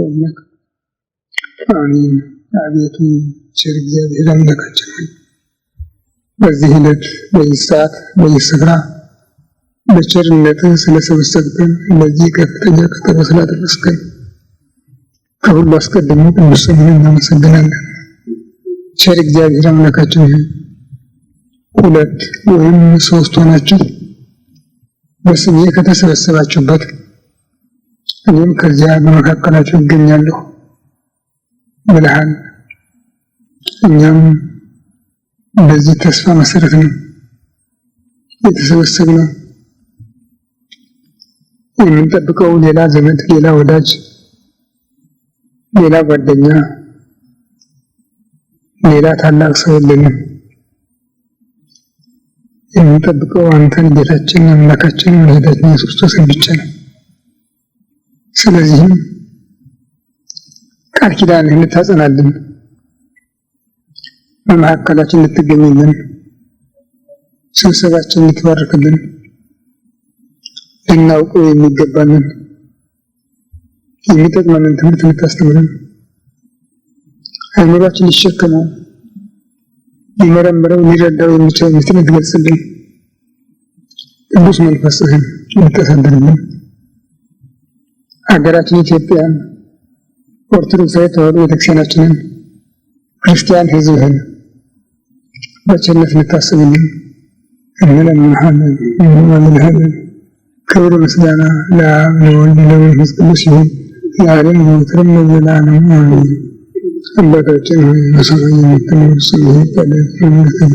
አምላክ አሜን። አቤቱ ቸር እግዚአብሔር አምላካችን ሆይ በዚህ ዕለት በዚህ ሰዓት በዚህ ስፍራ በቸርነትህ ስለሰበሰብከን ለዚህ ከፍተኛ ቀጠሮ ስላደረስከን ከሁሉ አስቀድሞ ቅዱስ ስምህን እናመሰግናለን። ቸር እግዚአብሔር አምላካችን ሆይ 2 ወይም 3 ሆናችሁ በስሜ ከተሰበሰባችሁበት እኔም ከዚያ በመካከላችሁ እገኛለሁ ብለሃል። እኛም በዚህ ተስፋ መሰረት ነው የተሰበሰብነው። የምንጠብቀው ሌላ ዘመድ፣ ሌላ ወዳጅ፣ ሌላ ጓደኛ፣ ሌላ ታላቅ ሰው የለንም። የምንጠብቀው አንተን ጌታችን አምላካችን መድኃኒታችን ኢየሱስ ክርስቶስን ብቻ ነው። ስለዚህም ቃል ኪዳንህን ልታጸናልን፣ በመካከላችን ልትገኝልን፣ ስብሰባችንን ልትባርክልን፣ ልናውቀው የሚገባንን የሚጠቅመንን ትምህርት ልታስተምርን፣ አእምሯችን ሊሸከመው ሊመረምረው ሊረዳው የሚችለው ምስጢር ልትገልጽልን፣ ቅዱስ መንፈስህን ልታሳድርልን፣ ሀገራችን ኢትዮጵያን ኦርቶዶክሳዊ ተዋሕዶ ቤተክርስቲያናችንን ክርስቲያን ሕዝብህን በቸርነት ልታስብልን እንለምንሃለን እንለምንሃለን። ክብር ምስጋና ለአብ ለወልድ ለመንፈስ ቅዱስ ይሁን ዛሬም ዘወትርም ለዘላለሙ አሜን። አባታችን ሆይ በሰማይ የምትኖር ስምህ ይቀደስ፣ መንግሥትህ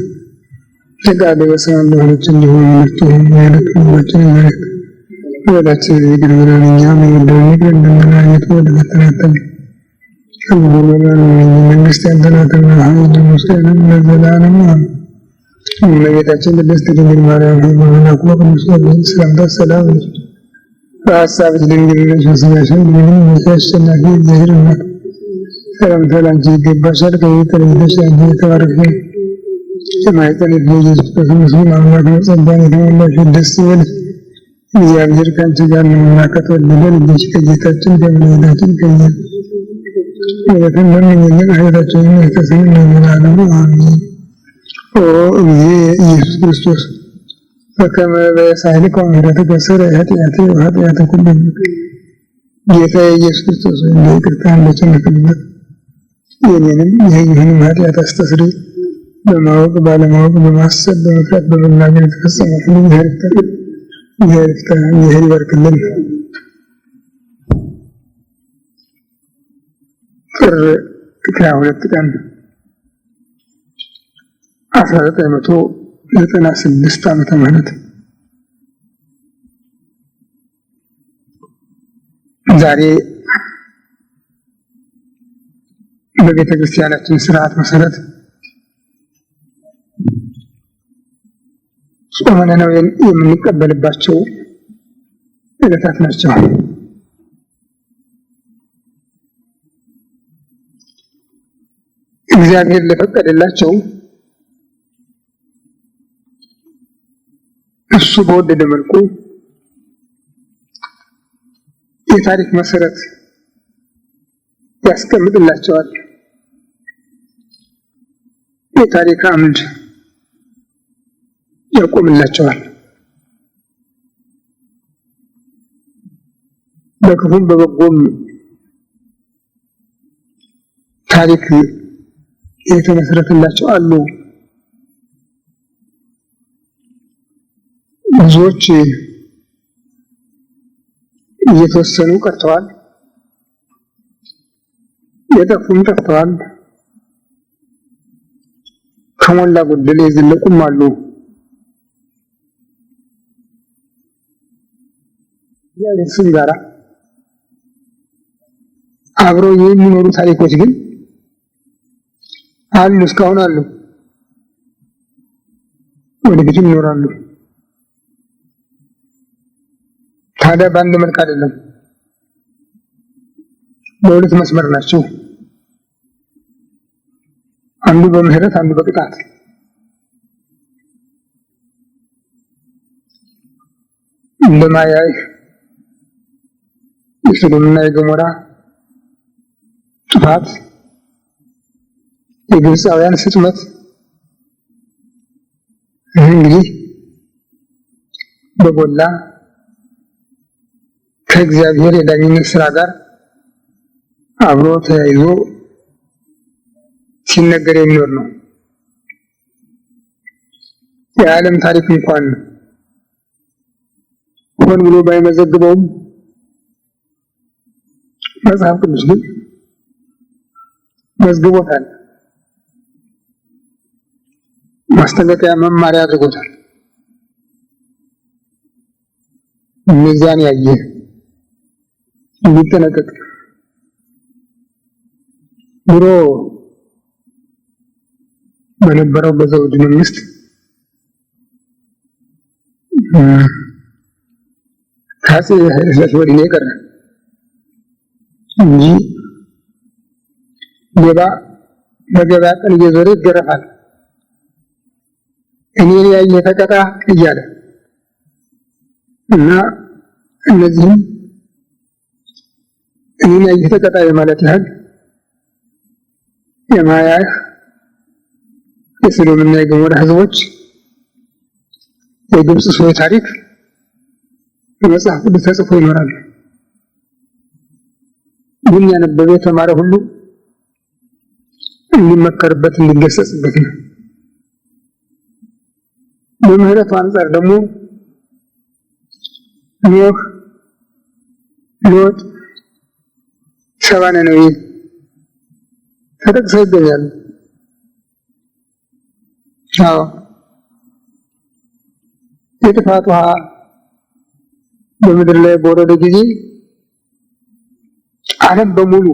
ፈቃድህ በሰማይ እንደሆነች እንዲሁ በምድር ትሁን። የዕለት ምግባችንን ስጠን በደላችንን ይቅር በለን እኛም የበደሉንን ይቅር እንደምንል፣ ወደ ፈተና አታግባን ከክፉ በለን እንጂ መንግሥት ያንተ ናትና ኃይል ምስጋናም ለዘላለሙ አሜን። እመቤታችን ቅድስት ድንግል ማርያም ሆይ በመልአኩ በቅዱስ ገብርኤል ሰላምታ ሰላም ነሽ። በሐሳብሽ ድንግል ነሽ፣ በሥጋሽም ድንግል ነሽ። አሸናፊ እግዚአብሔር እናት ሰላምታ ላንቺ ይገባሻል። ከሴቶች ተለይተሽ አንቺ የተባረክሽ ነሽ፣ የማኅፀንሽ ፍሬ ኢየሱስ ክርስቶስ አምላክ ነው። ጸጋን የተሞላሽ ደስ ይበልሽ፣ እግዚአብሔር ከአንቺ ጋር ነውና ከተወደደ ልጅሽ ከጌታችን ከመድኃኒታችን ከኢየሱስ ምሕረትን ለምኝልን ኃጢአታችንን ያስተሰርይልን ለዘላለሙ አሜን። ኦ እግዚእ ኢየሱስ ክርስቶስ በከመ በሳህልከ ምሕረትከ ሠረይ ኃጢአቴ ወኃጢአተ ኩሉ ሕዝብ። ጌታዬ ኢየሱስ ክርስቶስ እንደ ይቅርታህ እንደ ቸርነትህ የእኔንም የሕዝብህንም ኃጢአት አስተስርይ። በማወቅ ባለማወቅ በማሰብ በመፍራት በመናገር የተፈጸመ ሁሉ እግዚአብሔር ይፍታ፣ እግዚአብሔር ይባርክልን። ጥር 22 ቀን 1996 ዓመተ ምህረት ዛሬ በቤተ ክርስቲያናችን ስርዓት መሰረት ጾመ ነነዌን የምንቀበልባቸው ዕለታት ናቸው። እግዚአብሔር ለፈቀደላቸው እሱ በወደደ መልኩ የታሪክ መሰረት ያስቀምጥላቸዋል። የታሪክ አምድ ያቆምላቸዋል። በክፉም በበጎም ታሪክ የተመሰረተላቸው አሉ። ብዙዎች እየተወሰኑ ቀርተዋል፣ የጠፉም ጠፍተዋል፣ ከሞላ ጎደል የዘለቁም አሉ። ያለስም ጋራ አብረው የሚኖሩ ታሪኮች ግን አሉ፣ እስካሁን አሉ፣ ወደፊትም ይኖራሉ። ታዲያ በአንድ መልክ አይደለም፣ በሁለት መስመር ናቸው። አንዱ በምህረት አንዱ በቅጣት። እንደማያይ የሰዶምና የገሞራ ጥፋት፣ የግብፃውያን ስጥመት እንግዲህ በጎላ ከእግዚአብሔር የዳኝነት ስራ ጋር አብሮ ተያይዞ ሲነገር የሚኖር ነው። የዓለም ታሪክ እንኳን ሆን ብሎ ባይመዘግበውም መጽሐፍ ቅዱስ ግን መዝግቦታል። ማስጠንቀቂያ መማሪያ አድርጎታል። እነዚያን ያየ እንዲጠነቀቅ ድሮ በነበረው በዘውድ መንግስት ከአፄ ኃይለ ሥላሴ ወዲህ የቀረ እንጂ ሌባ በገበያ ቀን እየዞረ ይገረፋል። እኔን ያየ ተቀጣ እያለ እና እነዚህም እኔን ያየ ተቀጣ ማለት ያህል የማያህ የሰዶምና የገሞራ ህዝቦች የግብፅ ሰዎች ታሪክ በመጽሐፍ ቅዱስ ተጽፎ ይኖራል። ግን ያነበበ የተማረ ሁሉ እንዲመከርበት እንዲገሰጽበት ነው። በምህረቱ አንጻር ደግሞ ኖህ፣ ሎጥ፣ ሰባ ነነዌ ተጠቅሰው ይገኛሉ። አዎ የጥፋት ውሃ በምድር ላይ በወረደ ጊዜ ዓለም በሙሉ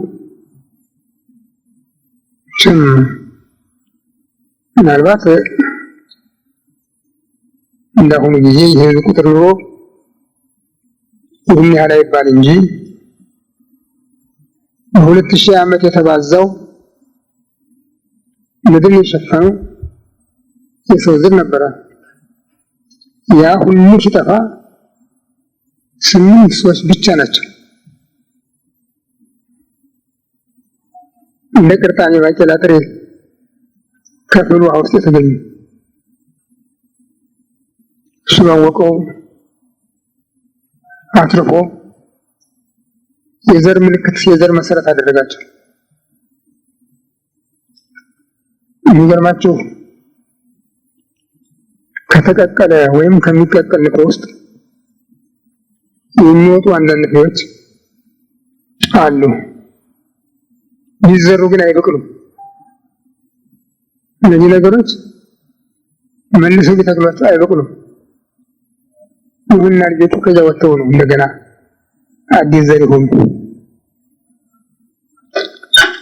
ምናልባት እንዳሁኑ ጊዜ የህዝብ ቁጥር ኑሮ ይህን ያህል አይባል እንጂ በ2000 ዓመት የተባዛው ምድር የሸፈነው የሰው ዘር ነበረ። ያ ሁሉ ሲጠፋ 8 ሰዎች ብቻ ናቸው እንደ ቅርጣኔ ባቄላ ጥሬ ከፍሉ ውሃ ውስጥ የተገኙ። እሱ ያወቀው አትርፎ የዘር ምልክት የዘር መሰረት አደረጋቸው። የሚገርማችሁ ከተቀቀለ ወይም ከሚቀቀል ንፍሮ ውስጥ የሚወጡ አንዳንድ ፍሬዎች አሉ። ቢዘሩ ግን አይበቅሉም። እነዚህ ነገሮች መልሰው ቢተክሏቸው አይበቅሉም። ይሁንና ልጆቹ ከዚያ ወጥተው ነው እንደገና አዲስ ዘር ይሆኑ።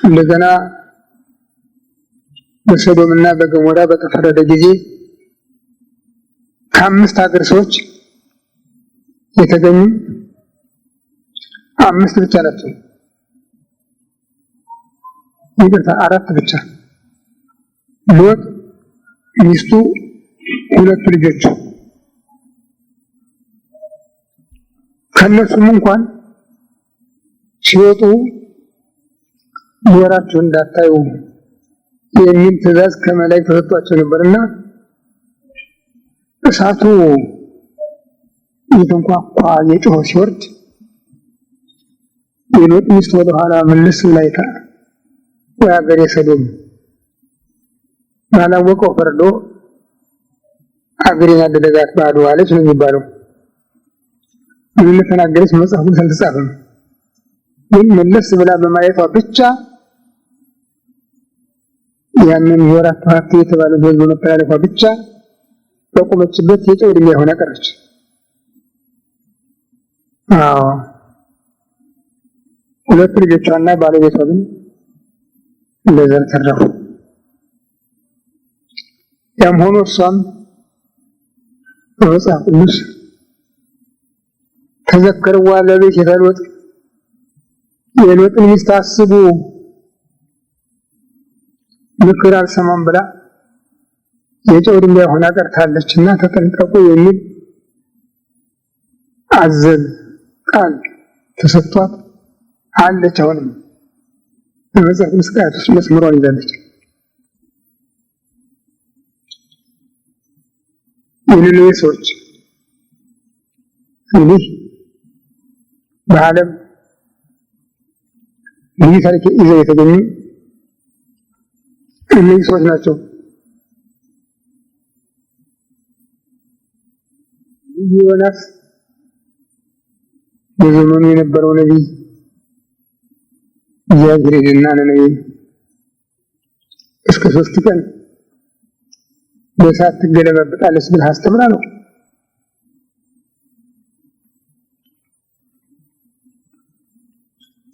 እንደገና በሰዶምና በገሞራ በተፈረደ ጊዜ ከ5 ሀገር ሰዎች የተገኙ 5 ብቻ ናቸው። ይቅርታ 4 ብቻ። ሎጥ፣ ሚስቱ፣ 2 ልጆቹ። ከነሱም እንኳን ሲወጡ ወራቸው እንዳታዩ የሚል ትዕዛዝ ከመላእክት ተሰጥቷቸው ነበርና እሳቱ እየተንኳኳ የጮኸ ሲወርድ የሎጥ ሚስት ወደ ኋላ መለስ ብላ አይታ ወይ አገሬ ሰዶም ባላወቀው ፈርዶ አገሬን አደረጋት ባዶ አለች ነው የሚባለው። ምን ተናገረች? መጽሐፉ አልተጻፈም። ግን መለስ ብላ በማየቷ ብቻ ያንን የወራት ፓርቲ የተባለ በህዝብ መተላለፏ ብቻ በቆመችበት የጨው ድንጋይ ሆና ቀረች። አዎ 2 ልጆቿና ባለቤቷ ግን ለዘር ተረፉ። ያም ሆኖ እሷም በመጽሐፍ ቅዱስ ተዘከረዋ ለቤት የተሎጥ የሎጥን ሚስት አስቡ ምክር አልሰማም ብላ የጨው ድንጋይ ሆና ቀርታለችና ተጠንቀቁ የሚል አዘል ቃል ተሰጥቷት አለች። አሁንም በመጽሐፍ ቅዱስ ውስጥ መስመሯን ይዛለች። የነነዌ ሰዎች እንግዲህ በዓለም ልዩ ታሪክ ይዘው የተገኙ እነዚህ ሰዎች ናቸው። ዮናስ በዘመኑ የነበረው ነቢይ እግዚአብሔር ሄደና ነነዌ እስከ 3 ቀን በእሳት ትገለባበጣለች ብለህ አስተምራ ነው።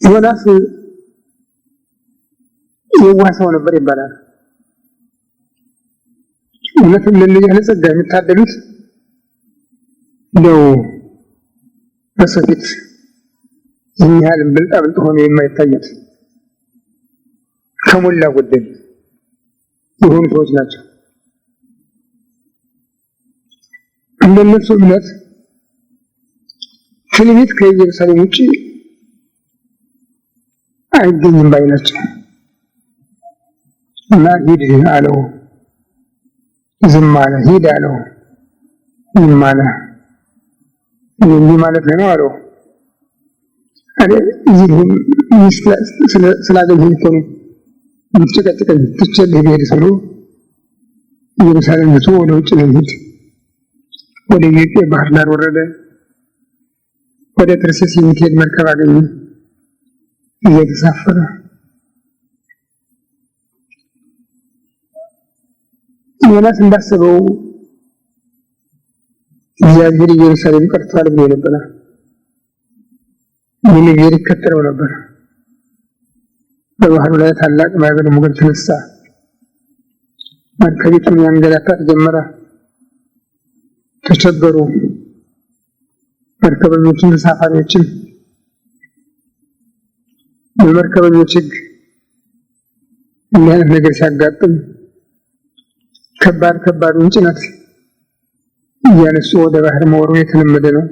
ዮናስ የዋህ ሰው ነበር ይባላል። እውነትም ለእነዚህ ያለ ጸጋ የሚታደሉት ነው። በሰው ፊት ይህን ያህል ብልጣብልጥ ሆኖ የማይታዩት ከሞላ ጎደል የሆኑ ሰዎች ናቸው። እንደነሱ እምነት ትንቢት ከኢየሩሳሌም ውጭ አይገኝም ባይ ናቸው እና ሂድ አለው፣ ዝም አለ። ሂድ አለው፣ ዝም አለ። እንዲህ ማለት ነው አለው። እዚህ ስላገኘኝ እኮ ነው የምትጨቀጭቀኝ፣ ትቼልህ ብሄድ ስሉ ኢየሩሳሌም ትቶ ወደ ውጭ ለመሄድ ወደ ኢትዮጵያ ባህር ዳር ወረደ። ወደ ተርሴስ የሚሄድ መርከብ አገኘ። እየተሳፈረ ዮናስ እንዳሰበው እግዚአብሔር ኢየሩሳሌም ቀርቷል ብሎ ነበር። ምን ይከተለው ነበር። በባህሩ ላይ ታላቅ ማዕበል ሞገድ ተነሳ። መርከቢቱን ያንገላታት ጀመረ። ተቸገሩ። መርከበኞችን፣ ተሳፋሪዎችን በመርከበኞች ሕግ እንዲህ አይነት ነገር ሲያጋጥም ከባዱን ጭነት እያነሱ ወደ ባህር መወርወር የተለመደ ነው።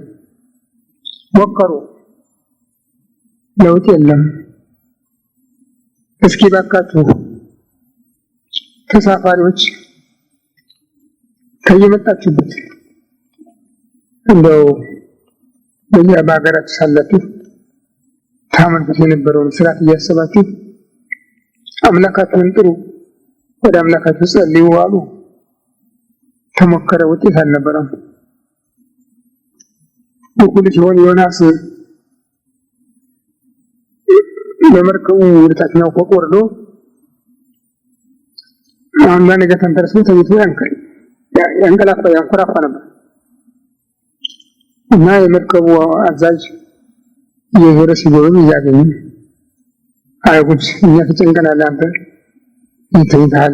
ሞከሩ፣ ለውጥ የለም። እስኪ ባካችሁ ተሳፋሪዎች ከየመጣችሁበት እንደው በየሀገራችሁ ሳላችሁ ታመልኩት የነበረውን ስርዓት እያሰባችሁ አምላካችንን ጥሩ፣ ወደ አምላካችሁ ጸልዩ አሉ። ተሞከረ፣ ውጤት አልነበረም። በኩል ሲሆን ዮናስ በመርከቡ ወደ ታችኛው ፎቅ ወርዶ አንድ ነገር ተንተርሶ ተኝቶ ያንኮራፋ ነበር እና የመርከቡ አዛዥ የዞረ ሲጎበኝ እያገኘ አይጉድ፣ እኛ ተጨንቀናል፣ አንተ ይተኛል፣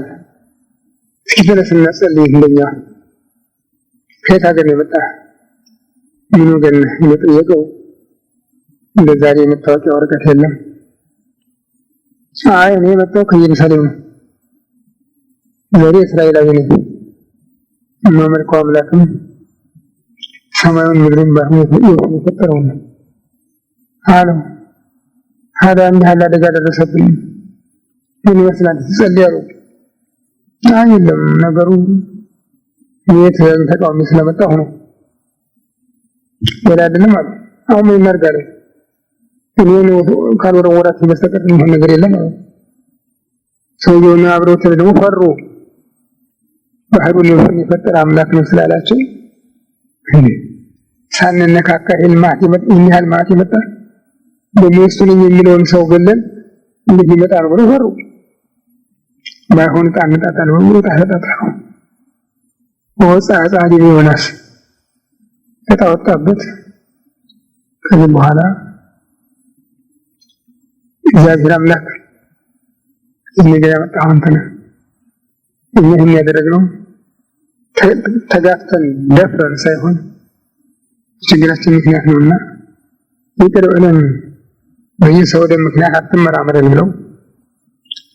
እስኪ ተነስና ጸልይ እንደኛ። ከየት ሀገር ነው የመጣህ? ምን ወገን ነህ ብሎ ጠየቀው። እንደ ዛሬ የመታወቂያ ወረቀት የለም። አይ እኔ የመጣሁ ከኢየሩሳሌም ነው፣ ዛሬ እስራኤላዊ ነኝ፣ የማመልከው አምላክም ሰማዩን ምድሩን ባህሩን የፈጠረው ነው አለው። ታዲያ እንዲህ ያለ አደጋ ደረሰብኝ፣ ምን ይመስላል ትጸልይ አለው። የለም ነገሩ የት ተቃዋሚ ስለመጣሁ ነው፣ ሌላ አይደለም አለ። አሁን ምን እናድርጋለን? እኔን ካልወረወራችሁ በስተቀር የሚሆን ነገር የለም አለ። ሰውየውና አብረውት ደግሞ ፈሩ። ባህሩን የፈጠረ አምላክ ነው ስላላቸው ሳንነካካ ይህን ያህል ማት ይመጣ ደግሞ እሱ ነኝ የሚለውን ሰው ገለን እንዴት ሊመጣ ነው ብለው ፈሩ። ባይሆን ጣንጣጣል ብሎ ታጣጣው ወጣ ጻዲ ዮናስ ተጣወጣበት። ከዚህ በኋላ እግዚአብሔር አምላክ ነገር ያመጣው አንተ ነህ፣ እኛ የሚያደርገው ተጋፍተን ደፍረን ሳይሆን ችግራችን ምክንያት ነውና ይቅር በለን፣ በየሰው ደም ምክንያት አትመራመረን ብለው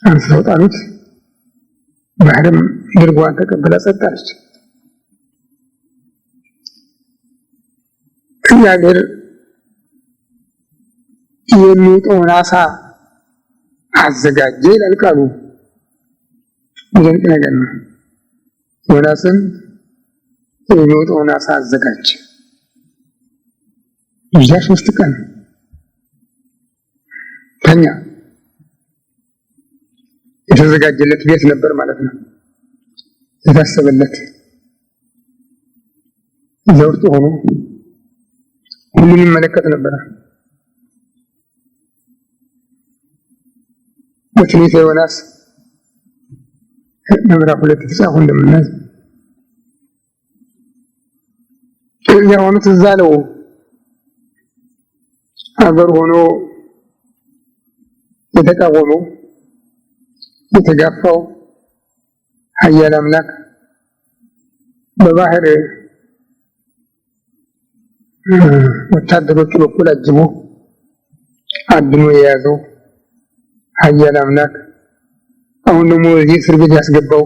አንስተው ጣሉት። ባህርም ድርጓን ተቀብላ ጸጥ አለች። እግዚአብሔር የሚውጠውን ዓሣ አዘጋጀ ይላል ቃሉ። የሚደንቅ ነገር ነው። ዮናስን የሚውጠውን ዓሣ አዘጋጀ። እዛ 3 ቀን ተኛ። የተዘጋጀለት ቤት ነበር ማለት ነው። የታሰበለት ዘውርት ሆኖ ሁሉን ይመለከት ነበር። በትንቢተ ዮናስ ምዕራፍ 2 የተጻፈው እንደምናየው እዚያ ሆኖ ትዝ አለው። አገር ሆኖ የተቃወመው የተጋፋው ኃያል አምላክ በባህር ወታደሮቹ በኩል አጅቦ አድኖ የያዘው ኃያል አምላክ አሁን ደግሞ እዚህ እስር ቤት ያስገባው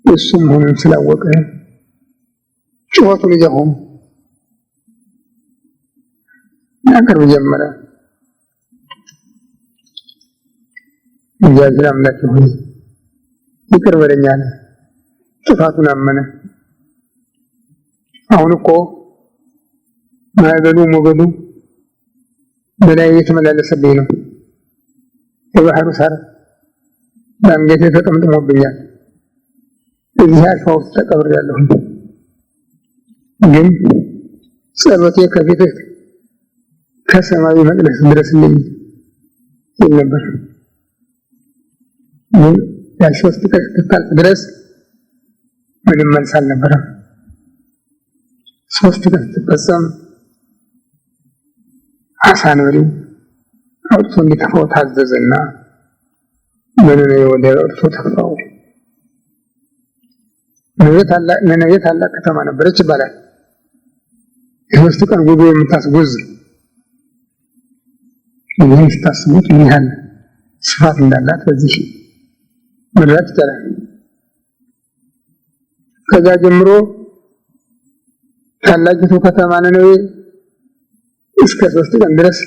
እሱ መሆኑን ስላወቀ ጩኸቱን ይዘው ያቀርብ ጀመረ። እግዚአብሔር አምላክ ሆይ ይቅር በለኝ አለ። ጥፋቱን አመነ። አሁን እኮ ማዕበሉ ሞገዱ በላይ የተመላለሰብኝ ነው። የባህሩ ሳር በአንገቴ ተጠምጥሞብኛል። እዚህ አልፋ ውስጥ ተቀብሬያለሁ። ግን ጸሎቴ ከፊትህ ከሰማያዊ መቅደስ ድረስልኝ ይል ነበር። ግን ያ3 ቀን እስክታልፍ ድረስ ምንም መልስ አልነበረም። 3 ቀን ስትፈጸም ዓሣ አንበሪው አውጥቶ እንዲተፋው ታዘዘና በነነዌ ወደብ አውጥቶ ተፋው። ነነዌ ታላቅ ከተማ ነበረች ይባላል። የ3 ቀን ጉዞ የምታስጎዝ ይህን ስታስቡት ምን ያህል ስፋት እንዳላት በዚህ መረዳት ይቻላል። ከዛ ጀምሮ ታላቂቱ ከተማ ነነዌ እስከ 3 ቀን ድረስ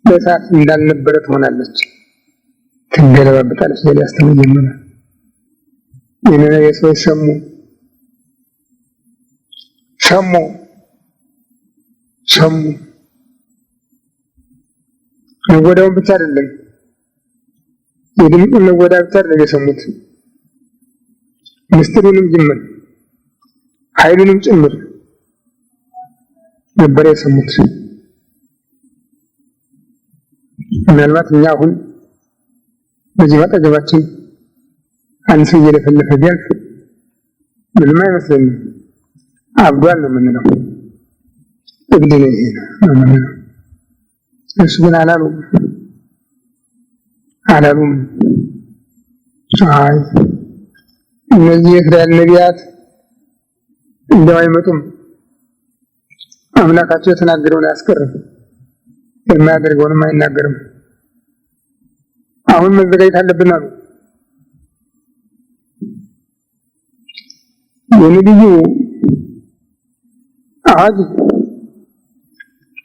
በእሳት እንዳልነበረ ትሆናለች፣ ትገለባበጣለች። ያስተምር ጀመረ። የነነዌ ሰዎች ሰሙ። ነጎዳውን ብቻ አይደለም፣ የድምፁን ነጎዳ ብቻ አይደለም የሰሙት፣ ምስጢሩንም ጭምር ኃይሉንም ጭምር ነበር የሰሙት። ምናልባት እኛ አሁን በዚህ አጠገባችን አንድ ሰው እየለፈለፈ ቢያልፍ ምንም አይመስለንም፣ አብዷል ነው የምንለው፣ እብድ ነው ይሄ ነው የምንለው። እሱ ግን አላሉም። አይ እነዚህ የእስራኤል ነቢያት እንደው አይመጡም፣ አምላካቸው የተናገረውን አያስቀርም፣ የማያደርገውንም አይናገርም። አሁን መዘጋጀት አለብን አሉ። የነቢዩ አዋጅ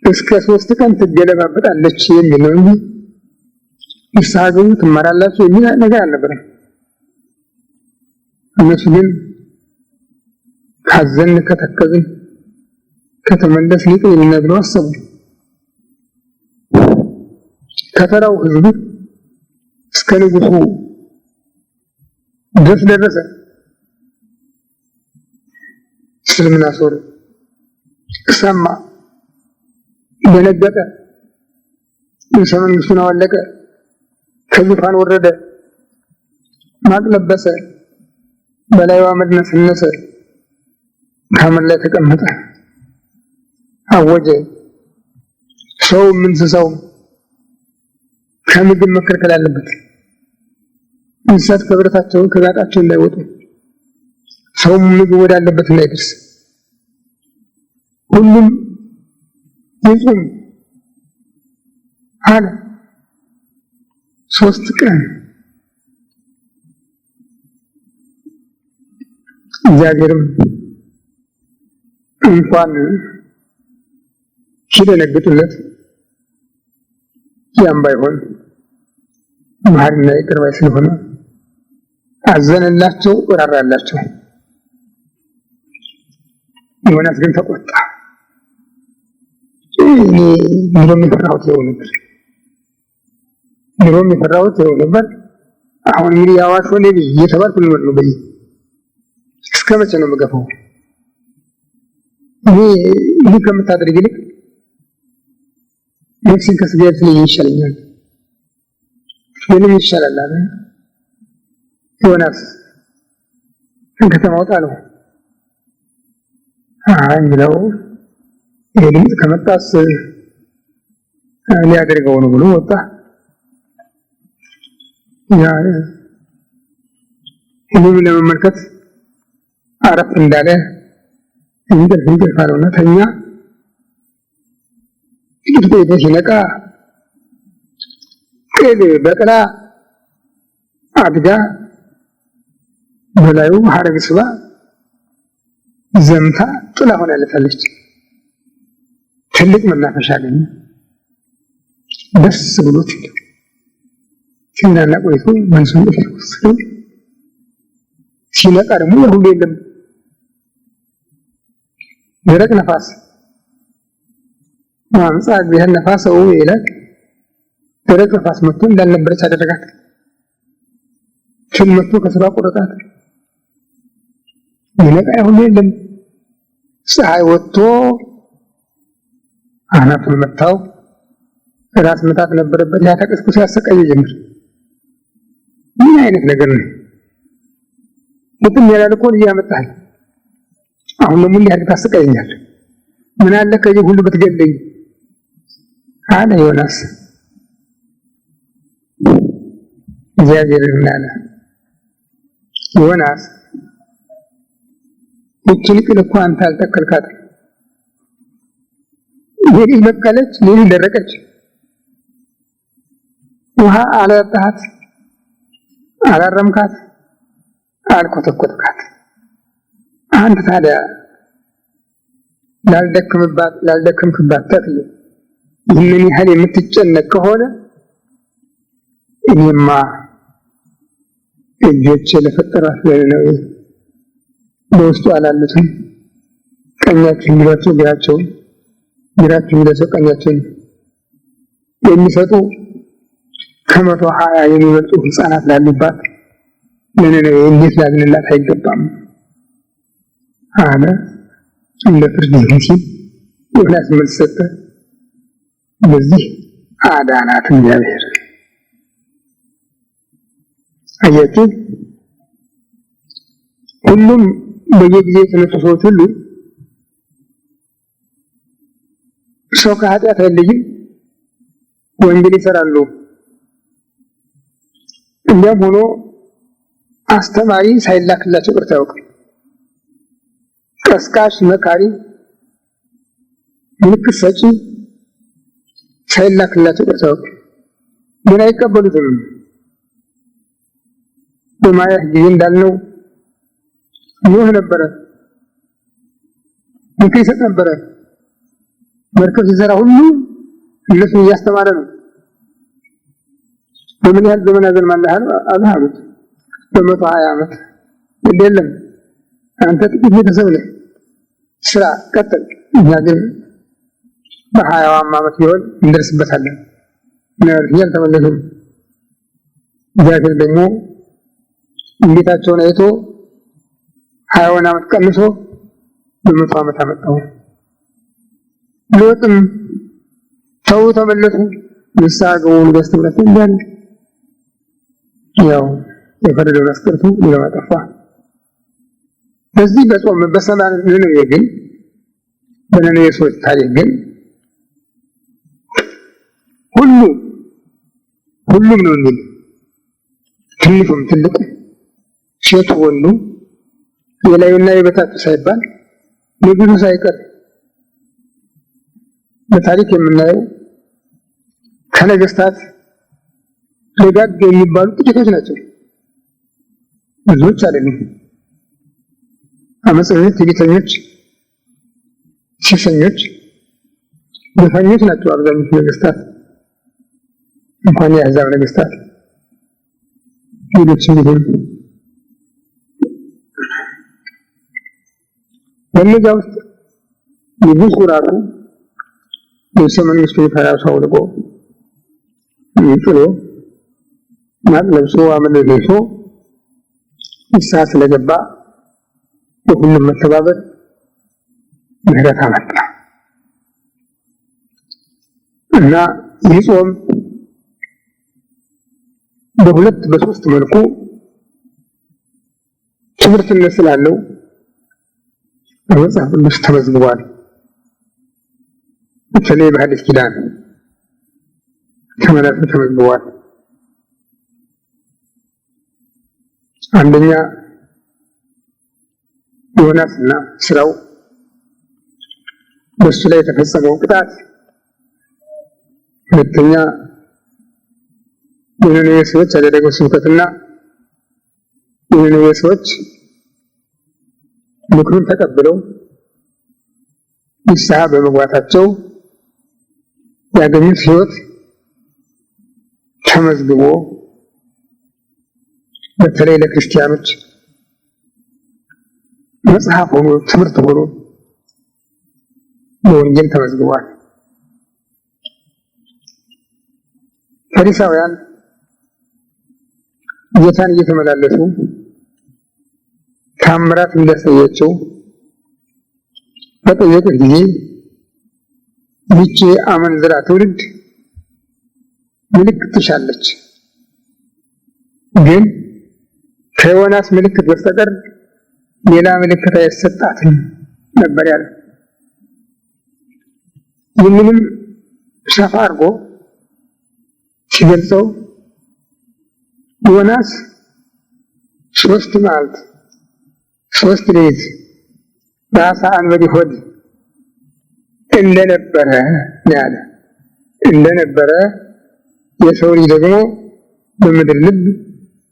እስከ 3 ቀን ትገለባበጣለች የሚል ነው እንጂ ንስሐ ግቡ ትማራላችሁ የሚል ነገር አልነበረም። እነሱ ግን ካዘን ከተከዝን ከተመለስ ሊቅ የሚነግሩ አሰቡ። ከተራው ህዝብ እስከ ንጉሱ ድረስ ደረሰ። ስልምናሶር ሰማ፣ ደነገጠ፣ ንጉሠ መንግስቱን አወለቀ፣ ከዙፋን ወረደ፣ ማቅ ለበሰ፣ በላዩ አመድ ነሰነሰ፣ ከአመድ ላይ ተቀመጠ፣ አወጀ። ሰውም እንስሳውም ከምግብ መከልከል አለበት። እንስሳት ከብረታቸው ከጋጣቸው እንዳይወጡ፣ ሰውም ምግብ ወዳለበት እንዳይደርስ፣ ሁሉም ይጹም አለ። 3 ቀን እግዚአብሔርም እንኳን ሲደነግጡለት ያም ባይሆን መሐሪና ይቅር ባይ ስለሆነ አዘነላቸው፣ ራራላቸው። ዮናስ ግን ተቆጣ። እኔ ምንም የፈራሁት ነበር። አሁን እንግዲህ ያዋሽ ነብይ እየተባልኩ ልኖር ነው። በይ እስከ መቼ ነው የምገፋው? እኔ ከምታደርግ ይልቅ ነፍሴን ከስጋዬ ትለይ ይሻለኛል። ምንም ይሻላል አለ ዮናስ። ከከተማው ጣለው። እንግዲያው ይሄ ድምፅ ከመጣስ ሊያደርገው ነው ብሎ ወጣ። ሁሉም ለመመልከት አረፍ እንዳለ እንቅልፍ አለውና ተኛ። ጥቂት ሲነቃ ቅል በቅላ አድጋ በላዩ ሀረግ ስባ ዘምታ ጥላ ሆናለታለች። ትልቅ መናፈሻ አገኘ። ደስ ብሎት ሲናና ቆይቶ መልሶ ሲነቃ ደግሞ ሁሉ የለም። ደረቅ ነፋስ ማምጻ ቢሆን ነፋሰው ይላል። ደረቅ ነፋስ መጥቶ እንዳልነበረች አደረጋት። ችን መጥቶ ከስራ ቆረጣት። ይነቃ ሁሉ የለም። ፀሐይ ወጥቶ አናቱን መታው። ራስ ምታት ነበረበት። ያተቀስኩ ሲያሰቃይ ጀመር። ምን አይነት ነገር ነው? ምንም ያላልኮ እያመጣህ አሁን ደግሞ እንዲህ አድርገህ ታሰቃየኛለህ። ምን አለ ከዚህ ሁሉ ብትገለኝ አለ ዮናስ። እግዚአብሔር አለ ዮናስ እቺን ቅል እኮ አንተ አልተከልካትም። ይሄ በቀለች፣ ይሄ ደረቀች። ውሃ አላጣሃት፣ አላረምካት፣ አልኮተኮትካት። አንተ ታዲያ ላልደከምክባት ተክል ይህንን ያህል የምትጨነቅ ከሆነ እኔማ እጆቼ ለፈጠራት ነው በውስጡ አላሉትም። ቀኛቸው የሚሏቸው ግራቸው፣ ግራቸው የሚሏቸው ቀኛቸውን የሚሰጡ 120 የሚበልጡ ህፃናት ላሉባት ለነነዌ እንዴት ላዝንላት አይገባም አለ። እንደ ፍርድ ይሁን ሲል ዮናስ መልስ ሰጠ። በዚህ አዳናት እግዚአብሔር። አያችሁ፣ ሁሉም በየጊዜው የተነሱ ሰዎች ሁሉ ሰው ከኃጢአት አይለይም፣ ወንጀል ይሰራሉ። እንዲያም ሆኖ አስተማሪ ሳይላክላቸው ቀርቶ አያውቅም። ቀስቃሽ፣ መካሪ፣ ምልክት ሰጪ ሳይላክላቸው ቀርቶ አያውቅም። ግን አይቀበሉትም። በማየት ጊዜ እንዳልነው ኖህ ነበረ፣ ምክር ይሰጥ ነበረ። መርከብ ሲሰራ ሁሉ እነሱን እያስተማረ ነው። በምን ያህል ዘመን አዘልማለህ አሉት። በ120 ዓመት የለም አንተ ጥቂት ቤተሰብ ነህ፣ ስራ ቀጥል። እኛ ግን በ20 ዓመት ቢሆን እንደርስበታለን። ያልተመለሱም። እግዚአብሔር ደግሞ እንዴታቸውን አይቶ 20 ዓመት ቀንሶ በ100 ዓመት አመጣው። ሎጥም ተው ተመለሱ፣ ንስሐ ግቡ ደስተምረት እንዳለ ያው የፈረደውን አስቀርቶ ሌላው አጠፋ። በዚህ በጾም በሰማን ነነዌ ግን በነነዌ ሰዎች ታሪክ ግን ሁሉም ነው የሚል ትንሹም ትልቁ ሴቱ ወንዱ የላዩና የበታቹ ሳይባል ንጉሱ ሳይቀር በታሪክ የምናየው ከነገስታት ደጋግ የሚባሉ ጥቂቶች ናቸው፣ ብዙዎች አይደሉም። አመፀኞች፣ ትዕቢተኞች፣ ሴሰኞች፣ ግፈኞች ናቸው አብዛኞቹ ነገስታት። እንኳን የአሕዛብ ነገሥታት ሌሎችም ቢሆን በእነዚያ ውስጥ ንጉሡ ራሱ ልብሰ መንግሥቱን ከራሱ አውልቆ ጥሎ ማቅ ለብሶ አመድ ለብሶ ንስሐ ስለገባ የሁሉም መተባበር ምህረት አመጣ እና ይህ ጾም በሁለት በሶስት መልኩ ትምህርትነት ስላለው በመጽሐፍ ቅዱስ ተመዝግቧል። በተለይ በሐዲስ ኪዳን ተመዝግቧል። አንደኛ ዮናስና ስራው፣ በሱ ላይ የተፈጸመው ቅጣት፣ ሁለተኛ የነነዌ ሰዎች ያደረገው ስብከትና የነነዌ ሰዎች ምክሩን ተቀብለው ንስሐ በመግባታቸው ያገኙት ሕይወት ተመዝግቦ በተለይ ለክርስቲያኖች መጽሐፍ ሆኖ ትምህርት ሆኖ በወንጌል ተመዝግቧል። ፈሪሳውያን ጌታን እየተመላለሱ ታምራት እንዳሳያቸው በጠየቁት ጊዜ ይህች አመንዝራ ትውልድ ምልክት ትሻለች፣ ግን ከዮናስ ምልክት በስተቀር ሌላ ምልክት አይሰጣትም ነበር ያለው። ይህንንም ሰፋ አድርጎ ሲገልጸው ዮናስ 3 መዓልት 3 ሌሊት በአሳ አንበሪ ሆድ እንደነበረ ያለ እንደነበረ የሰው ልጅ ደግሞ በምድር ልብ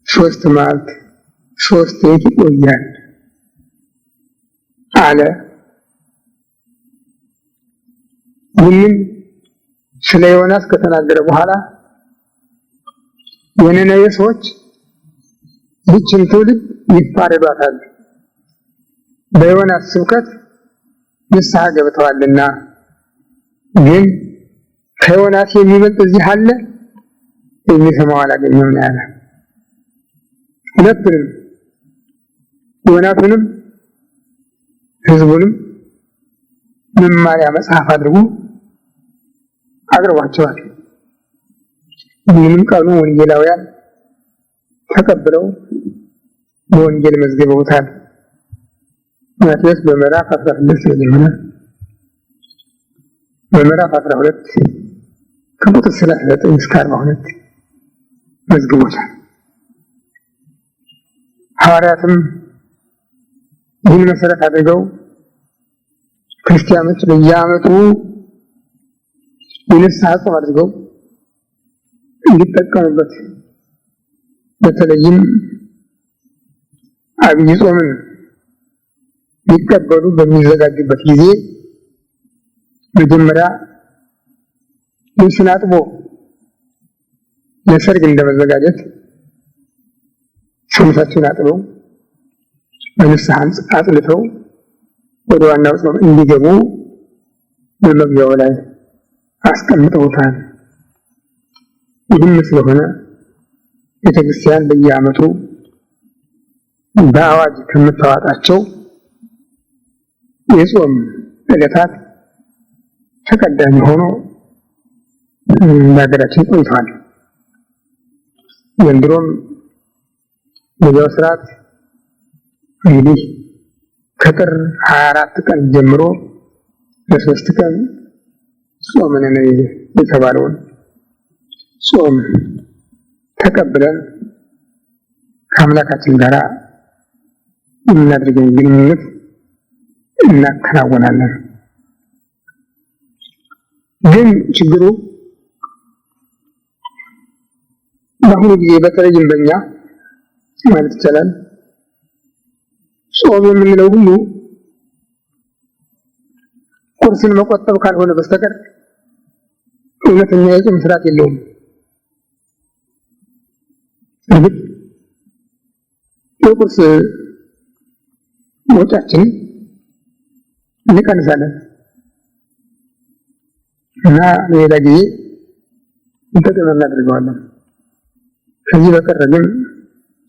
3 መዓልት 3 ሌሊት ይቆያል አለ። ይህንን ስለ ዮናስ ከተናገረ በኋላ የነነዌ ሰዎች ይህችን ትውልድ ይፋረዷታል፣ በዮናስ ስብከት ንስሐ ገብተዋልና፣ ግን ከዮናስ የሚበልጥ እዚህ አለ፣ የሚሰማው አላገኘም ነው ያለ። ሁለቱንም ዮናስንም ሕዝቡንም መማሪያ መጽሐፍ አድርጎ አቅርቧቸዋል። ይህንም ቀኑ ወንጌላውያን ተቀብለው በወንጌል መዝግበውታል። ማቴዎስ በምዕራፍ 16 ጀምሮ በምዕራፍ 12 ከቁጥር 39 እስከ 42 መዝግቦታል። ሐዋርያትም ይህን መሰረት አድርገው ክርስቲያኖች በየዓመቱ የንስሐ ጾም አድርገው እንዲጠቀሙበት፣ በተለይም አብይ ጾምን ሊቀበሉ በሚዘጋጁበት ጊዜ መጀመሪያ ልብስን አጥቦ ለሰርግ እንደመዘጋጀት ሰውነታቸውን አጥበው በንስሐ አጽልተው ወደ ዋናው ጾም እንዲገቡ በመግቢያው ላይ አስቀምጠውታል። ይህም ስለሆነ ቤተክርስቲያን በየዓመቱ በአዋጅ ከምታወጣቸው የጾም ዕለታት ተቀዳሚ ሆኖ በሀገራችን ቆይቷል። ዘንድሮም በዚያው ስርዓት እንግዲህ ከጥር 24 ቀን ጀምሮ ለ3 ቀን ጾመ ነነዌ የተባለውን ጾም ተቀብለን ከአምላካችን ጋር የምናደርገውን ግንኙነት እናከናወናለን። ግን ችግሩ በአሁኑ ጊዜ በተለይም በእኛ ማለት ይቻላል ጾም የምንለው ሁሉ ቁርስን መቆጠብ ካልሆነ በስተቀር እውነተኛ የጾም ስርዓት የለውም። እርግጥ የቁርስ ወጪያችንን እንቀንሳለን እና ሌላ ጊዜ እንጠቀም እናደርገዋለን። ከዚህ በቀር ግን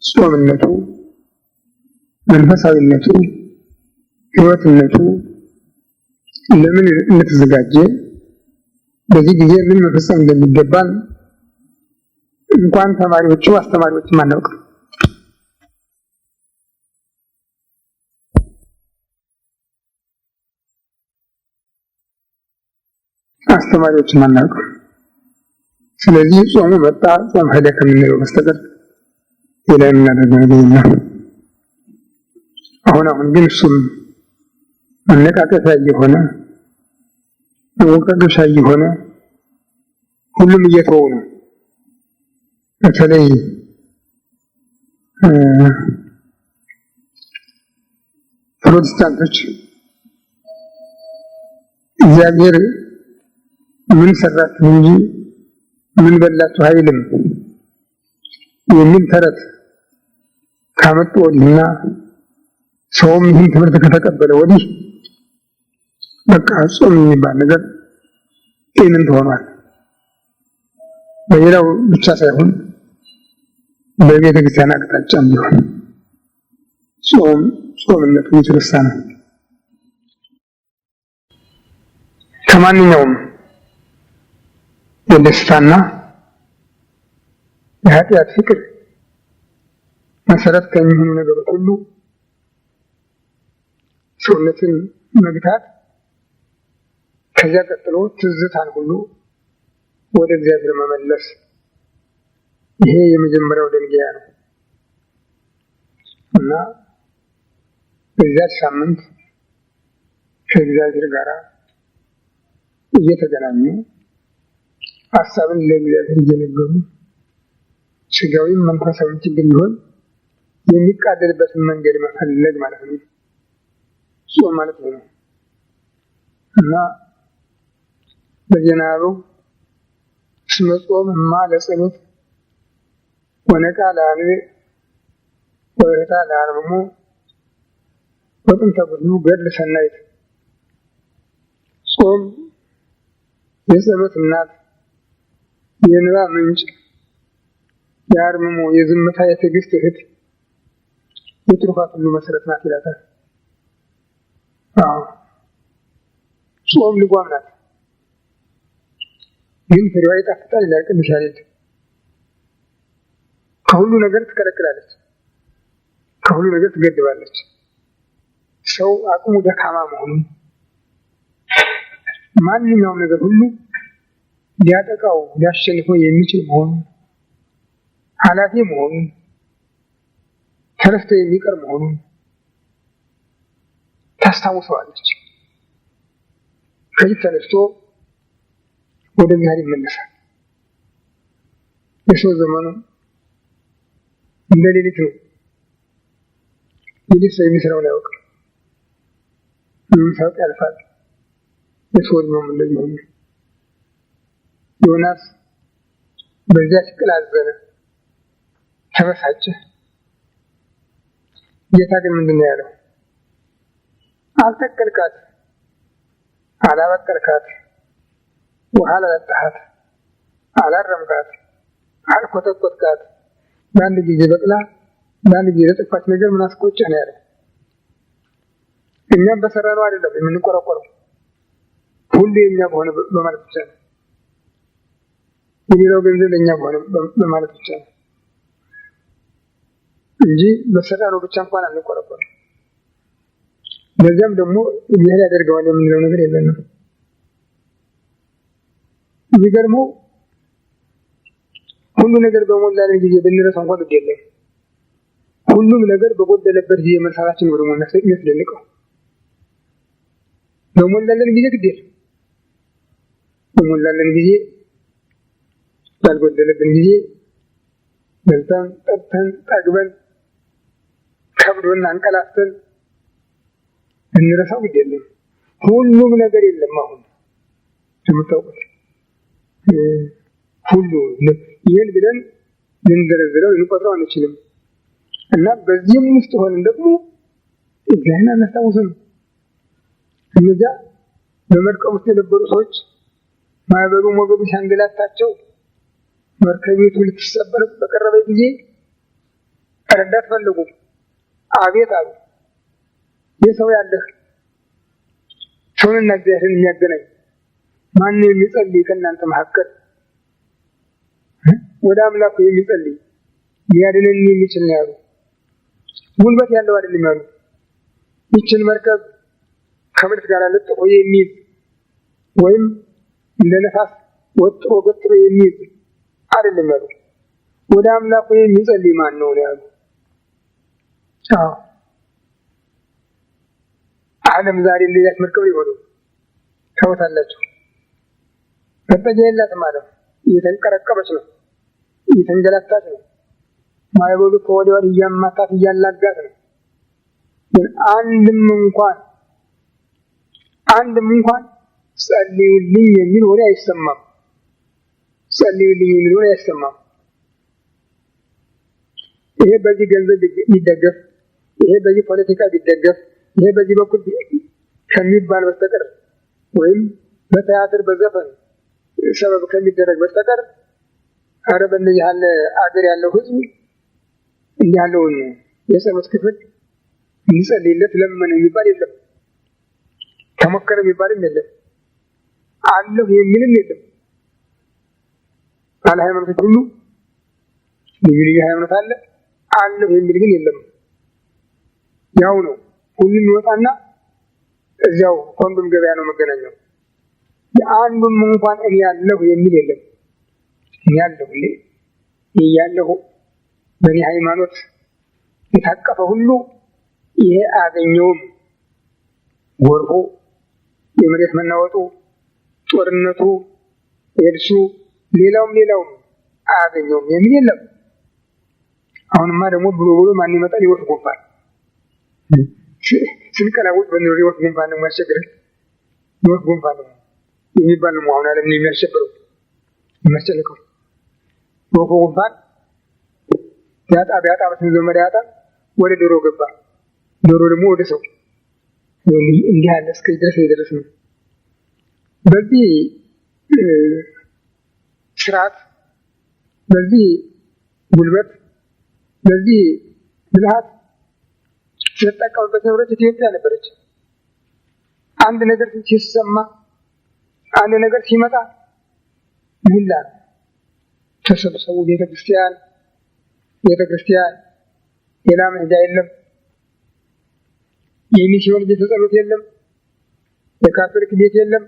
ጾምነቱ፣ መንፈሳዊነቱ፣ ሕይወትነቱ ለምን እንደተዘጋጀ በዚህ ጊዜ ምን መፈጸም እንደሚገባን እንኳን ተማሪዎቹ አስተማሪዎችም አናውቅም። አስተማሪዎችም አናውቅም። ስለዚህ ጾሙ መጣ ጾም ሄደ ከምንለው በስተቀር ሌላ የምናደርገው ነገር የለም። አሁን ግን እሱም መነቃቀፊያ እየሆነ መወቃቀሻ እየሆነ ሁሉም እየተወው ነው። በተለይ ፕሮቴስታንቶች እግዚአብሔር ምን ሰራችሁ እንጂ ምን በላችሁ አይልም የሚል ተረት ካመጡ ወዲህና ሰውም ይህን ትምህርት ከተቀበለ ወዲህ በቃ ጾም የሚባል ነገር ኢምንት ሆኗል። በሌላው ብቻ ሳይሆን በቤተ ክርስቲያን አቅጣጫም ቢሆን ጾምነቱ የተረሳ ነው። ከማንኛውም የደስታና የኃጢአት ፍቅር መሰረት ከሚሆኑ ነገሮች ሁሉ ሰውነትን መግታት፣ ከዚያ ቀጥሎ ትዝታን ሁሉ ወደ እግዚአብሔር መመለስ፣ ይሄ የመጀመሪያው ደንጊያ ነው እና በዚያች ሳምንት ከእግዚአብሔር ጋር እየተገናኙ ሀሳብን ለእግዚአብሔር እየነገሩ ስጋዊም መንፈሳዊ ችግር ቢሆን የሚቃለልበትን መንገድ መፈለግ ማለት ነው። ጾም ማለት ነው እና በዜና አበው እስመ ጾም እማ ለጸሎት ወነቃ ለአልቤ ወእህታ ለአርምሞ ወጥንተ ብድኑ ገድል ሰናይት። ጾም የጸሎት እናት፣ የእንባ ምንጭ፣ የአርምሞ የዝምታ የትዕግስት እህት፣ የትሩፋት ሁሉ መሰረት ናት ይላታል። ጾም ልጓም ናት፣ ግን ፍሬዋ ይጣፍጣል ይላል ቅዱስ ያሬድ። ከሁሉ ነገር ትከለክላለች፣ ከሁሉ ነገር ትገድባለች። ሰው አቅሙ ደካማ መሆኑን፣ ማንኛውም ነገር ሁሉ ሊያጠቃው ሊያሸንፈው የሚችል መሆኑን፣ ኃላፊ መሆኑን፣ ተረስቶ የሚቀር መሆኑን ታስታውሰዋለች። ከዚህ ተነስቶ ወደ እግዚአብሔር ይመለሳል። የሰው ዘመኑ እንደ ሌሊት ነው። ሌሊት ሰው የሚሰራውን አያውቅም። የሚሰራው ያልፋል። የሰው ዕድሜውም እንደዚህ ሆነ። ዮናስ በዚያች ቅል አዘነ፣ ተበሳጨ። ጌታ ግን ምንድን ነው ያለው? አልተከልካት፣ አላበቀልካት፣ ውሃ አላጠጣሃት፣ አላረምካት፣ አልኮተኮትካት፣ በአንድ ጊዜ በቅላ በአንድ ጊዜ የጠፋች ነገር ምን አስቆጨ ነው ያለው። እኛም በሰራነው አይደለም የምንቆረቆረው፣ ሁሉ የኛ በሆነ በማለት ብቻ ነው። የሌላው ገንዘብ ለኛ በሆነ በማለት ብቻ ነው እንጂ በሰራነው ብቻ እንኳን አንቆረቆርም። ለዚያም ደግሞ እግዚአብሔር ያደርገዋል የምንለው ነገር የለንም። የሚገርመው ሁሉ ነገር በሞላልን ጊዜ ብንረሳው እንኳን ግድ የለም። ሁሉም ነገር በጎደለበት ጊዜ መርሳታችን ነው ደግሞ የሚያስደንቀው። በሞላልን ጊዜ ግድ የለም። በሞላልን ጊዜ፣ ባልጎደለብን ጊዜ በልተን ጠጥተን ጠግበን ከብዶን አንቀላፍተን እንረሳው ግድ የለም። ሁሉም ነገር የለም። አሁን የምታውቁት ሁሉ ይህን ብለን ልንደረዝረው ልንቆጥረው አንችልም። እና በዚህም ውስጥ ሆነን ደግሞ እግዚአብሔርን አናስታውስም። እነዚያ በመርከብ ውስጥ የነበሩ ሰዎች ማዕበሉ ሞገዱ ሲያንገላታቸው መርከቢቱ ልትሰበር በቀረበ ጊዜ ረዳት ፈለጉ። አቤት አሉ። የሰው ያለህ ሰውንና እግዚአብሔርን የሚያገናኝ ማን የሚጸልይ ከእናንተ መካከል ወደ አምላኩ የሚጸልይ ሊያድነን የሚችል ነው ያሉ። ጉልበት ያለው አይደለም ያሉ። ይችን መርከብ ከመሬት ጋር ለጥፎ የሚይዝ ወይም እንደ ነፋስ ወጥሮ ገትሮ የሚይዝ አይደለም ያሉ። ወደ አምላኩ የሚጸልይ ማን ነው ያሉ። ዓለም ዛሬ እንደዚያች መርከብ ሊሆኑ ታውታላችሁ። መጠጊያ የላትም። ዓለም እየተንቀረቀበች ነው፣ እየተንገላታች ነው። ማዕበሉ ከወዲያ ወዲህ እያማታት እያላጋት ነው። ግን አንድም እንኳን ጸልዩልኝ የሚል ወሬ አይሰማም። ጸልዩልኝ የሚል ወሬ አይሰማም። ይሄ በዚህ ገንዘብ ቢደገፍ፣ ይሄ በዚህ ፖለቲካ ቢደገፍ፣ ይሄ በዚህ በኩል ከሚባል በስተቀር ወይም በቲያትር በዘፈን ሰበብ ከሚደረግ በስተቀር ኧረ በእነዚህ ያለ አገር ያለው ሕዝብ እንዲህ ያለውን የጸሎት ክፍል እንጸልይለት ለምን የሚባል የለም። ተሞከረ የሚባልም የለም። አለሁ የሚልም የለም። ባለ ሃይማኖቶች ሁሉ ልዩ ልዩ ሃይማኖት አለ። አለሁ የሚል ግን የለም። ያው ነው ሁሉም ይወጣና እዚያው ኮንዶም ገበያ ነው መገናኛው። የአንዱም እንኳን እኔ ያለሁ የሚል የለም። እኔ ያለሁ ያለሁ በእኔ ሃይማኖት የታቀፈ ሁሉ ይሄ አያገኘውም። ጎርፉ፣ የመሬት መናወጡ፣ ጦርነቱ፣ ኤድሱ፣ ሌላውም አያገኘውም የሚል የለም። አሁንማ ደግሞ ብሎ ማን ይመጣል? ይወፍ ጉንፋን ስንቀላውጥ በኑሮ ይወፍ ጉንፋን ነው የሚያስቸግረን። ይወፍ ጉንፋን ነው የሚባል ነው አሁን ዓለም የሚያስቸግረው የሚያስጨንቀው። ይወፍ ጉንፋን ቢያጣ በስንዘመድ ያጣ ወደ ዶሮ ገባ፣ ዶሮ ደግሞ ወደ ሰው። እንዲህ ያለ እስከዚህ ድረስ የደረስ ነው። በዚህ ስርዓት፣ በዚህ ጉልበት፣ በዚህ ብልሃት ሲጠቀምበት የኖረች ኢትዮጵያ ነበረች። አንድ ነገር ሲሰማ፣ አንድ ነገር ሲመጣ ምህላ ተሰብሰቡ። ቤተክርስቲያን ሌላ መሄጃ የለም። የሚስዮን ቤተ ጸሎት የለም። የካቶሊክ ቤት የለም።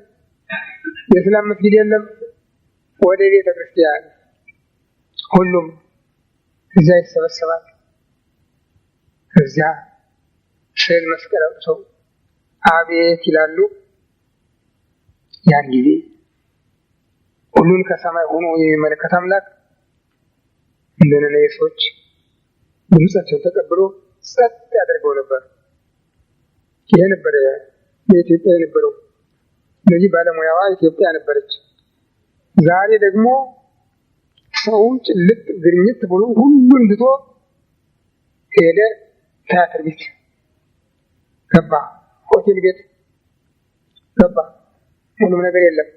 የእስላም መስጊድ የለም። ወደ ቤተ ክርስቲያን ሁሉም እዚያ ይሰበሰባል። እዚያ ስዕል መስቀል አውጥተው አቤት ይላሉ። ያን ጊዜ ሁሉን ከሰማይ ሆኖ የሚመለከት አምላክ እንደነነዌ ሰዎች ድምጻቸውን ተቀብሎ ጸጥ ያደርገው ነበር። ይሄ ነበረ በኢትዮጵያ የነበረው። ስለዚህ ባለሙያዋ ኢትዮጵያ ነበረች። ዛሬ ደግሞ ሰው ጭልጥ ግርኝት ብሎ ሁሉን ትቶ ሄደ። ቲያትር ቤት ገባ፣ ሆቴል ቤት ገባ። ምንም ነገር የለም።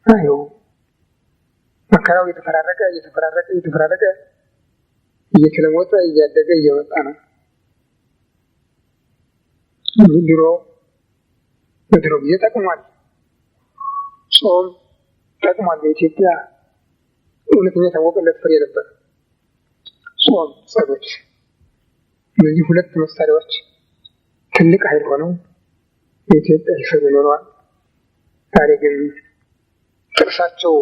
አዮ መከራው እየተፈራረቀ እየተለወጠ እያደገ እየመጣ ነው። በድሮ ጊዜ ጠቅሟል። ጾም ጠቅሟል። በኢትዮጵያ እውነተኛ የታወቀለት ፍሬ ነበር ጾም፣ ጸሎት። እነዚህ ሁለት መሳሪያዎች ትልቅ ኃይል ሆነው በኢትዮጵያ ሲሰሩ ኖረዋል። ዛሬ ግን ጥርሳቸው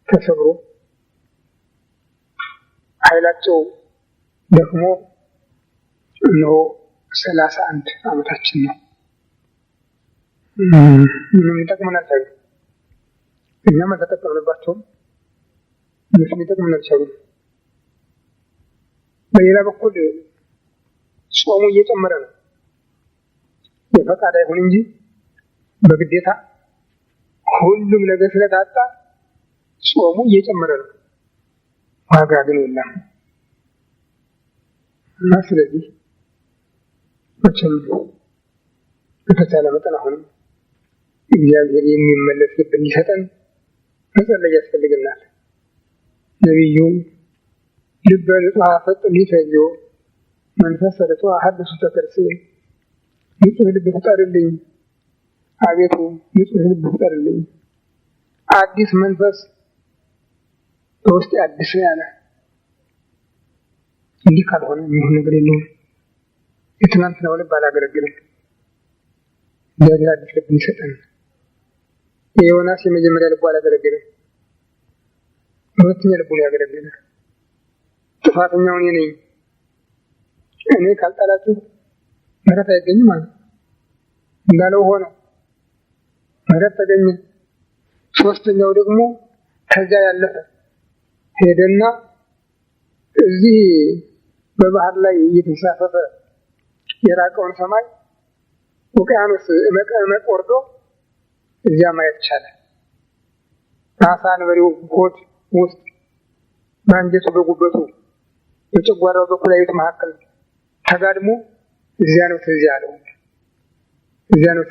ተሰብሮ ኃይላቸው ደክሞ እነሆ 31 ዓመታችን ነው። ምንም ይጠቅመናል ሳይሆን እኛም አልተጠቀምንባቸውም፣ እነሱም ይጠቅመናል ሳይሆን። በሌላ በኩል ጾሙ እየጨመረ ነው። የፈቃድ አይሁን እንጂ በግዴታ ሁሉም ነገር ስለታጣ ጾሙ እየጨመረ ነው፣ ዋጋ ግን የለም እና ስለዚህ መቼም በተቻለ መጠን አሁንም እግዚአብሔር የሚመለስ ልብ እንዲሰጠን መጸለይ ያስፈልገናል። ነቢዩ ልበ ንጹሐ ፈጽም ሊተዮ መንፈሰ ርቱዐ ሀድስ ውስተ ከርሥየ፣ ንጹሕ ልብ ፍጠርልኝ አቤቱ ንጹሕ ልብ ፍጠርልኝ፣ አዲስ መንፈስ በውስጤ አድስ ያለ። እንዲህ ካልሆነ የሚሆን ነገር የለውም። የትናንትናው ልብ አላገለግልም። እግዚአብሔር አዲስ ልብ ይሰጠን። የዮናስ የመጀመሪያ ልቡ አላገለገለም፣ ሁለተኛ ልቡ ነው ያገለገለ። ጥፋተኛው እኔ ነኝ፣ እኔ ካልጣላችሁ ምሕረት አይገኝም ማለት እንዳለው ሆነ፣ ምሕረት ተገኘ። ሶስተኛው ደግሞ ከዚያ ያለፈ ሄደና እዚህ በባህር ላይ እየተንሳፈፈ የራቀውን ሰማይ ውቅያኖስ እመቅ ወርዶ እዚያ ማየት ቻለ። በአሳ አንበሪው ሆድ ውስጥ በአንጀቱ በጉበቱ በጨጓራው በኩላሊቱ መካከል ተጋድሞ እዚያ ነው ትዝ ያለው። እዚያ ነው